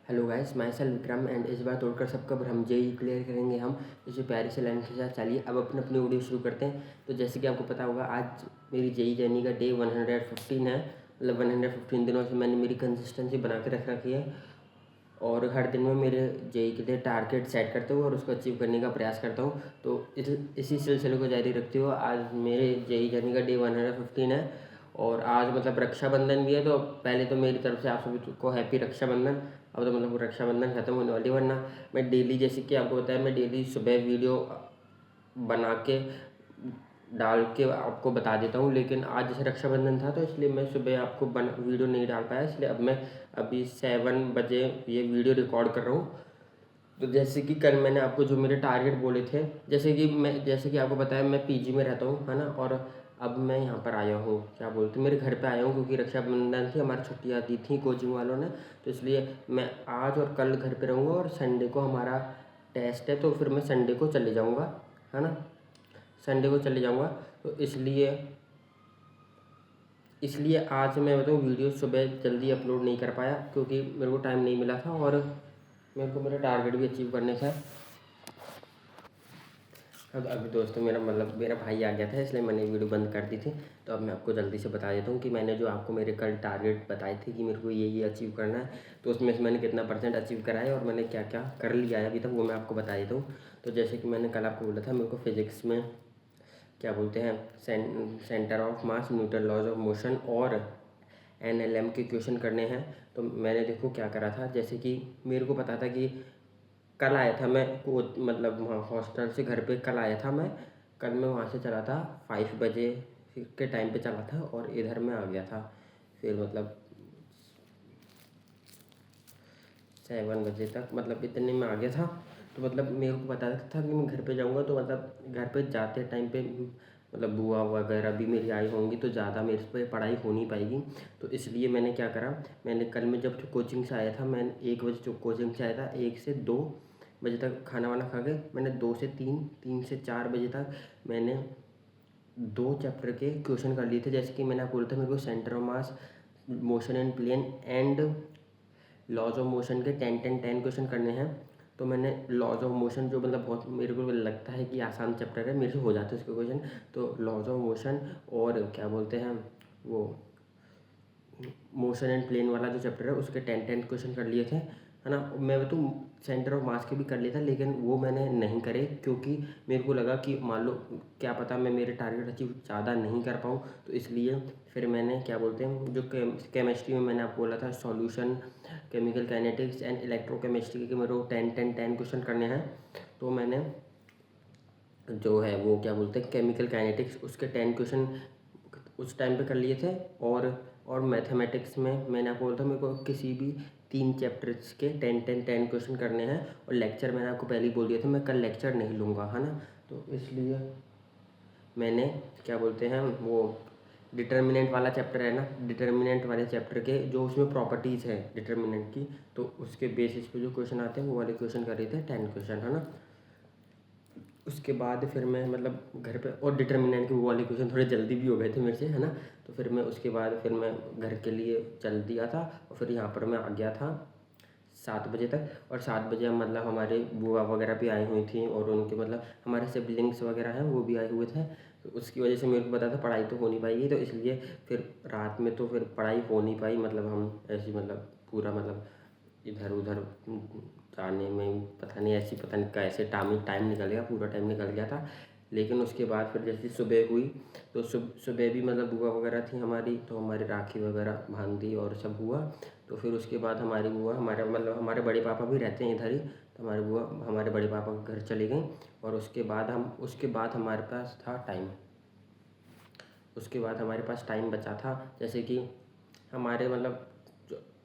Hello guys, my self Vikram and इस बार तोड़कर सबका हम जेई क्लियर करेंगे हम इसी प्यारी से लाइन के साथ। चलिए अब अपनी वीडियो शुरू करते हैं। तो जैसे कि आपको पता होगा, आज मेरी जेई जर्नी का डे 115 है। मतलब 115 दिनों से मैंने मेरी कंसिस्टेंसी बना के रख रखी है और हर दिन में मेरे जेई के लिए टारगेट सेट करता हूँ और उसको अचीव करने का प्रयास करता हूँ। तो इसी सिलसिले को जारी रखते हुए आज मेरे जेई जर्नी का डे 115 है और आज मतलब रक्षाबंधन भी है। तो पहले तो मेरी तरफ से आप सभी को हैप्पी रक्षाबंधन। अब तो मतलब रक्षाबंधन खत्म होने वाली, वरना मैं डेली, जैसे कि आपको बताया, मैं डेली सुबह वीडियो बना के डाल के आपको बता देता हूँ। लेकिन आज जैसे रक्षाबंधन था तो इसलिए मैं सुबह आपको वीडियो नहीं डाल पाया, इसलिए अब मैं अभी 7 बजे ये वीडियो रिकॉर्ड कर रहा हूँ। तो जैसे कि कल मैंने आपको जो मेरे टारगेट बोले थे, जैसे कि आपको बताया मैं पीजी में रहता हूँ, है ना। और अब मैं यहाँ पर आया हूँ, क्या बोलते हैं, मेरे घर पे आया हूँ क्योंकि रक्षाबंधन थी, हमारी छुट्टियाँ दी थी कोचिंग वालों ने। तो इसलिए मैं आज और कल घर पे रहूँगा और संडे को हमारा टेस्ट है, तो फिर मैं संडे को चले जाऊँगा, है ना। संडे को चले जाऊँगा। तो इसलिए आज मैं बताऊँ वीडियो सुबह जल्दी अपलोड नहीं कर पाया क्योंकि मेरे को टाइम नहीं मिला था और मेरे को मेरा टारगेट भी अचीव करने था। अब अभी दोस्तों मेरा भाई आ गया था, इसलिए मैंने वीडियो बंद कर दी थी। तो अब मैं आपको जल्दी से बता देता हूँ कि मैंने जो आपको मेरे कल टारगेट बताए थे कि मेरे को ये अचीव करना है, तो उसमें से मैंने कितना परसेंट अचीव करा है और मैंने क्या क्या कर लिया है अभी तक, वो मैं आपको बता देता हूँ। तो जैसे कि मैंने कल आपको बोला था, मेरे को फिज़िक्स में क्या बोलते हैं, centre of mass, Newton laws of motion और एनएलएम के क्वेश्चन करने हैं। तो मैंने देखो क्या करा था, जैसे कि मेरे को पता था कि कल आया था मैं मतलब वहाँ हॉस्टल से घर पे कल आया था मैं। कल मैं वहाँ से चला था 5 बजे के टाइम पे चला था और इधर मैं आ गया था फिर मतलब 7 बजे तक, मतलब इतने में आ गया था। तो मतलब मेरे को पता था कि मैं घर पे जाऊँगा, तो मतलब घर पे जाते टाइम पे मतलब बुआ वगैरह भी मेरी आई होंगी, तो ज़्यादा मेरे पे पढ़ाई हो नहीं पाएगी। तो इसलिए मैंने क्या करा, मैंने कल मैं जब कोचिंग से आया था, मैं 1 बजे जो कोचिंग से आया था, 1 से 2 बजे तक खाना वाना खा के मैंने 2 से 3, 3 से 4 बजे तक मैंने 2 चैप्टर के क्वेश्चन कर लिए थे। जैसे कि मैंने आपको बोला था मेरे को centre of mass, motion and plane and laws of motion के 10 क्वेश्चन करने हैं। तो मैंने लॉज ऑफ मोशन, जो मतलब बहुत मेरे को लगता है कि आसान चैप्टर है, मेरे से हो जाते हैं उसके क्वेश्चन। तो लॉज ऑफ मोशन और क्या बोलते हैं वो मोशन एंड प्लेन वाला जो चैप्टर है, उसके 10 क्वेश्चन कर लिए थे, है ना। मैं तो सेंटर ऑफ मास के भी कर लिया था, लेकिन वो मैंने नहीं करे क्योंकि मेरे को लगा कि मान लो क्या पता मैं मेरे टारगेट अचीव ज़्यादा नहीं कर पाऊँ। तो इसलिए फिर मैंने क्या बोलते हैं, जो केमिस्ट्री में मैंने आपको बोला था solution, chemical kinetics and electrochemistry के मेरे को 10 क्वेश्चन करने हैं। तो मैंने जो है वो क्या बोलते हैं केमिकल काइनेटिक्स, उसके 10 क्वेश्चन उस टाइम पे कर लिए थे। और मैथमेटिक्स में मैंने आपको बोला था मेरे को किसी भी 3 चैप्टर्स के 10 क्वेश्चन करने हैं। और लेक्चर मैंने आपको पहले ही बोल दिया था मैं कल लेक्चर नहीं लूँगा, है ना। तो इसलिए मैंने क्या बोलते हैं वो डिटर्मिनेंट वाला चैप्टर है ना, डिटर्मिनेंट वाले चैप्टर के जो उसमें प्रॉपर्टीज़ है डिटर्मिनेंट की, तो उसके बेसिस पे जो क्वेश्चन आते हैं वो वाले क्वेश्चन कर रहे थे 10 क्वेश्चन, है ना। उसके बाद फिर मैं मतलब घर पे, और डिटर्मिनेंट के वो वाले क्वेश्चन थोड़े जल्दी भी हो गए थे मेरे से, है ना। तो फिर मैं उसके बाद फिर मैं घर के लिए चल दिया था और फिर यहाँ पर मैं आ गया था 7 बजे तक। और 7 बजे हम मतलब हमारे बुआ वगैरह भी आई हुई थी और उनके मतलब हमारे सिबलिंग्स वगैरह हैं वो भी आए हुए थे। तो उसकी वजह से मेरे को पता था पढ़ाई तो हो नहीं पाएगी, तो इसलिए फिर रात में तो फिर पढ़ाई हो नहीं पाई। मतलब हम ऐसी मतलब पूरा मतलब इधर उधर जाने में पता नहीं ऐसी पता नहीं कैसे टाइम निकल गया, पूरा टाइम निकल गया था। लेकिन उसके बाद फिर जैसे सुबह हुई तो सुबह भी मतलब बुआ वगैरह थी हमारी, तो हमारी राखी वगैरह बांध दी और सब हुआ। तो फिर उसके बाद हमारी बुआ, हमारे मतलब हमारे बड़े पापा भी रहते हैं इधर ही, तो हमारी बुआ हमारे बड़े पापा के घर चली गई। और उसके बाद हमारे पास था टाइम, उसके बाद हमारे पास टाइम बचा था। जैसे कि हमारे मतलब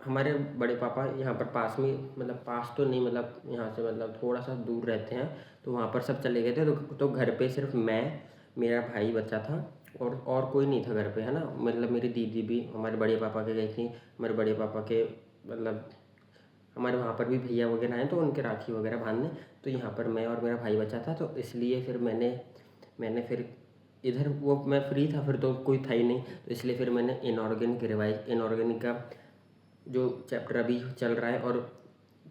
हमारे बड़े पापा यहाँ पर पास में, मतलब पास तो नहीं, मतलब यहाँ से मतलब थोड़ा सा दूर रहते हैं, तो वहाँ पर सब चले गए थे। तो घर पे सिर्फ मैं, मेरा भाई बच्चा था और कोई नहीं था घर पे, है ना। मतलब मेरी दीदी भी हमारे बड़े पापा के गई थी, हमारे बड़े पापा के मतलब हमारे वहाँ पर भी भैया वगैरह हैं तो उनके राखी वगैरह बांधने। तो यहाँ पर मैं और मेरा भाई बच्चा था, तो इसलिए फिर मैंने फिर इधर वो मैं फ्री था, फिर तो कोई था ही नहीं, तो इसलिए फिर मैंने इनऑर्गेनिक का जो चैप्टर अभी चल रहा है और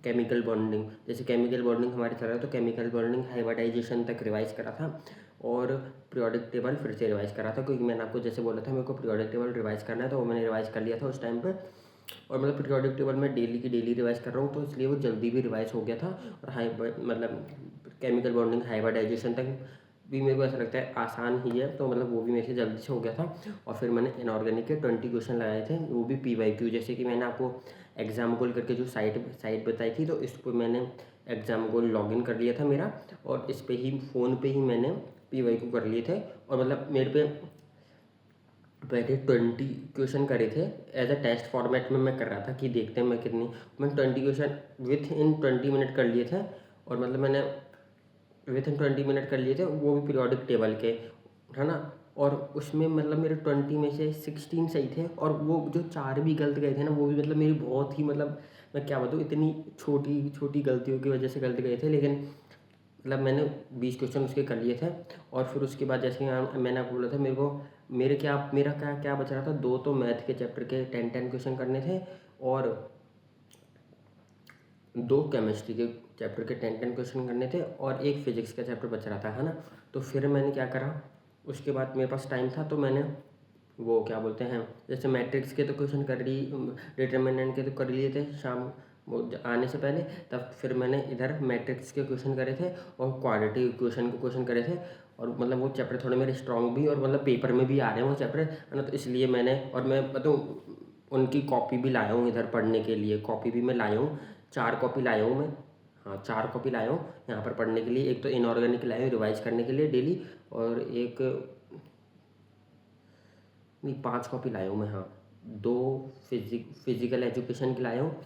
केमिकल बॉन्डिंग, जैसे केमिकल बॉन्डिंग हमारे चल रहा है तो केमिकल बॉन्डिंग हाइब्रिडाइजेशन तक रिवाइज करा था और पीरियोडिक टेबल फिर से रिवाइज करा था, क्योंकि मैंने आपको जैसे बोला था मेरे को पीरियोडिक टेबल रिवाइज करना है, तो वो मैंने रिवाइज कर लिया था उस टाइम पे। और मतलब पीरियोडिक टेबल में डेली की डेली रिवाइज कर रहा हूँ, तो इसलिए वो जल्दी भी रिवाइज हो गया था। और मतलब केमिकल बॉन्डिंग हाइब्रिडाइजेशन तक भी मेरे को ऐसा लगता है आसान ही है, तो मतलब वो भी मेरे से जल्दी से हो गया था। और फिर मैंने इनऑर्गेनिक के 20 क्वेश्चन लगाए थे, वो भी PYQ, जैसे कि मैंने आपको एग्जाम गोल करके जो साइट बताई थी, तो इस पर मैंने एग्जाम गोल लॉगिन कर लिया था मेरा, और इस पर ही फ़ोन पे ही मैंने PYQ कर लिए थे। और मतलब मेरे पे पहले 20 क्वेश्चन करे थे, एज अ टेस्ट फॉर्मेट में मैं कर रहा था कि देखते हैं मैं कितनी, मैंने 20 क्वेश्चन विथ इन 20 मिनट कर लिए थे। और मतलब मैंने विथ इन 20 मिनट कर लिए थे, वो भी पीरियोडिक टेबल के, है ना। और उसमें मतलब मेरे 20 में से 16 सही थे, और वो जो 4 भी गलत गए थे ना, वो भी मतलब मेरी बहुत ही मतलब मैं क्या बताऊँ, इतनी छोटी छोटी गलतियों की वजह से गलत गए थे, लेकिन मतलब मैंने 20 क्वेश्चन उसके कर लिए थे। और फिर उसके बाद जैसे मैंने आपको बोला था मेरा क्या क्या बच रहा था, 2 तो मैथ के चैप्टर के 10 क्वेश्चन करने थे, और 2 केमिस्ट्री के चैप्टर के 10 क्वेश्चन करने थे, और 1 फिजिक्स का चैप्टर बच रहा था, है ना। तो फिर मैंने क्या करा, उसके बाद मेरे पास टाइम था, तो मैंने वो क्या बोलते हैं, जैसे मैट्रिक्स के तो क्वेश्चन कर ली, डिटर्मिनेंट के तो कर लिए थे शाम वो आने से पहले। तब फिर मैंने इधर मैट्रिक्स के क्वेश्चन करे थे और क्वाड्रेटिक इक्वेशन के क्वेश्चन करे थे। और मतलब वो चैप्टर थोड़े मेरे स्ट्रॉन्ग भी, और मतलब पेपर में भी आ रहे हैं वो चैप्टर, है ना। तो इसलिए मैंने, और मैं बताऊँ उनकी कॉपी भी लाया हूँ इधर पढ़ने के लिए, कॉपी भी मैं लाया हूँ, 4 कॉपी लाया हूँ मैं। हाँ, 4 कॉपी लाया हूँ यहाँ पर पढ़ने के लिए। एक तो इनऑर्गेनिक लाया हूँ रिवाइज करने के लिए डेली, और एक नहीं 5 कॉपी लाया हूँ मैं, हाँ। 2 फिजिकल एजुकेशन की लाया हूँ,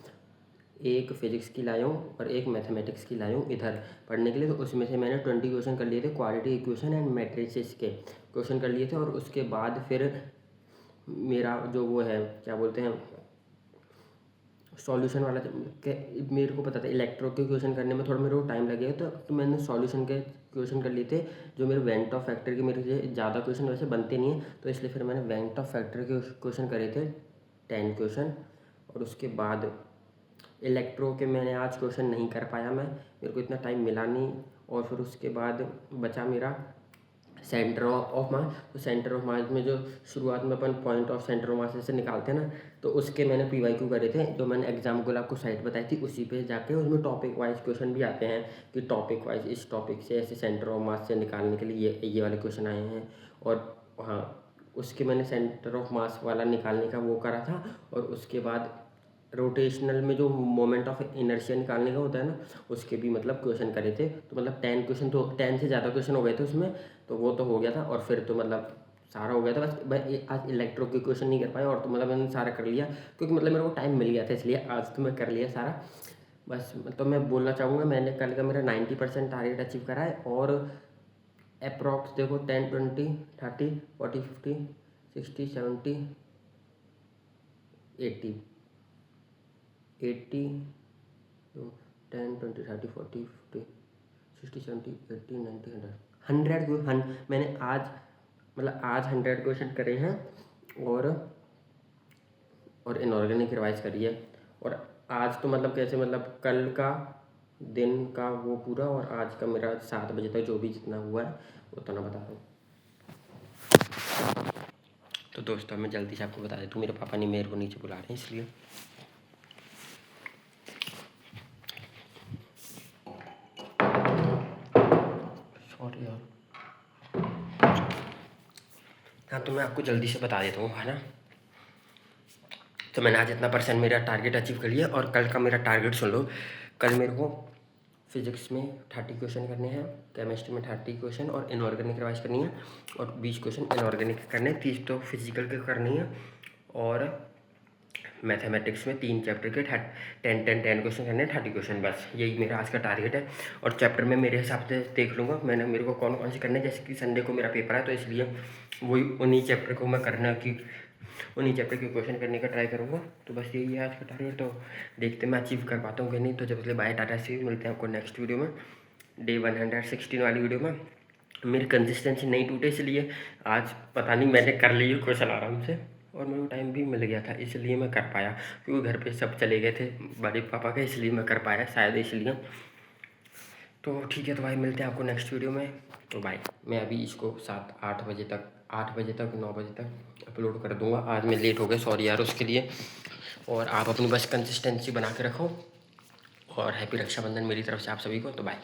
1 फिजिक्स की लाया हूँ, और 1 मैथमेटिक्स की लाया हूँ इधर पढ़ने के लिए। तो उसमें से मैंने 20 क्वेश्चन कर लिए थे, क्वाड्रेटिक इक्वेशन एंड मैट्रिसेस के क्वेश्चन कर लिए थे। और उसके बाद फिर मेरा जो वो है क्या बोलते हैं सॉल्यूशन वाला, के मेरे को पता था इलेक्ट्रो के क्वेश्चन करने में थोड़ा मेरे को टाइम लगेगा, तो मैंने सॉल्यूशन के क्वेश्चन कर लिए थे, जो मेरे वेंट ऑफ फैक्टर के मेरे से ज़्यादा क्वेश्चन वैसे बनते नहीं हैं, तो इसलिए फिर मैंने वेंट ऑफ फैक्टर के क्वेश्चन करे थे 10 क्वेश्चन। और उसके बाद इलेक्ट्रो के मैंने आज क्वेश्चन नहीं कर पाया मैं, मेरे को इतना टाइम मिला नहीं। और फिर उसके बाद बचा मेरा सेंटर ऑफ मास। तो सेंटर ऑफ मास में जो शुरुआत में अपन point of centre of mass से निकालते हैं ना, तो उसके मैंने PYQ करे थे, जो मैंने एग्जाम को आपको साइट बताई थी उसी पे जाके। उसमें टॉपिक वाइज क्वेश्चन भी आते हैं कि टॉपिक वाइज इस टॉपिक से ऐसे सेंटर ऑफ मास से निकालने के लिए ये वाले क्वेश्चन आए हैं। और हाँ, उसके मैंने सेंटर ऑफ मास वाला निकालने का वो करा था। और उसके बाद रोटेशनल में जो मोमेंट ऑफ इनर्शिया निकालने का होता है ना, उसके भी मतलब क्वेश्चन करे थे। तो मतलब 10 क्वेश्चन, तो 10 से ज़्यादा क्वेश्चन हो गए थे उसमें, तो वो तो हो गया था। और फिर तो मतलब सारा हो गया था, बस मैं आज इलेक्ट्रो के क्वेश्चन नहीं कर पाया, और तो मतलब मैंने सारा कर लिया, क्योंकि मतलब मेरे को टाइम मिल गया था, इसलिए आज तो मैं कर लिया सारा। बस तो मैं बोलना चाहूँगा मैंने कल का मेरा 90% टारगेट अचीव करा है। और अप्रॉक्स देखो 10 20 30 40 50 60 70 80 80 तो 10 20 30 40 50 60 70 80 90 100 मैंने आज मतलब आज 100 क्वेश्चन करे हैं। और इनऑर्गेनिक रिवाइज करी है। और आज तो मतलब कैसे, मतलब कल का दिन का वो पूरा, और आज का मेरा 7 बजे तक जो भी जितना हुआ है उतना बता दूँ। तो दोस्तों मैं जल्दी से आपको बता देता हूँ, मेरे पापा ने मेरे को नीचे बुला रहे हैं इसलिए। सॉरी यार। हाँ, तो मैं आपको जल्दी से बता देता हूँ, है ना। तो मैंने आज इतना % मेरा टारगेट अचीव कर लिया। और कल का मेरा टारगेट सुन लो, कल मेरे को फिजिक्स में 30 क्वेश्चन करने हैं, केमिस्ट्री में 30 क्वेश्चन और इनऑर्गेनिक रिवाइज करनी है, और 20 क्वेश्चन इनऑर्गेनिक करने हैं, 30 तो फिजिकल के करनी है। और मैथमेटिक्स में 3 चैप्टर के 10 क्वेश्चन करने हैं, 30 क्वेश्चन, बस यही मेरा आज का टारगेट है। और चैप्टर में मेरे हिसाब से देख लूँगा मेरे को कौन कौन से करने हैं, जैसे कि संडे को मेरा पेपर है, तो इसलिए वही उन्हीं चैप्टर को मैं उन्हीं चैप्टर के क्वेश्चन करने का ट्राई करूँगा। तो बस यही है आज का टारगेट। तो देखते मैं अचीव कर पाता हूँ कि नहीं। तो जब तक बाय टाटा से मिलते हैं आपको नेक्स्ट वीडियो में, डे 116 वाली वीडियो में। मेरी कंसिस्टेंसी नहीं टूटे, इसलिए आज पता नहीं मैंने कर ली क्वेश्चन आराम से। और मेरे को टाइम भी मिल गया था, इसलिए मैं कर पाया, क्योंकि घर पे सब चले गए थे बड़े पापा के, इसलिए मैं कर पाया शायद, इसलिए। तो ठीक है, तो भाई मिलते हैं आपको नेक्स्ट वीडियो में। तो भाई मैं अभी इसको 7-8 बजे तक 9 बजे तक अपलोड कर दूँगा। आज मैं लेट हो गया, सॉरी यार उसके लिए। और आप अपनी बस कंसिस्टेंसी बना के रखो, और हैप्पी रक्षाबंधन मेरी तरफ से आप सभी को। तो बाय।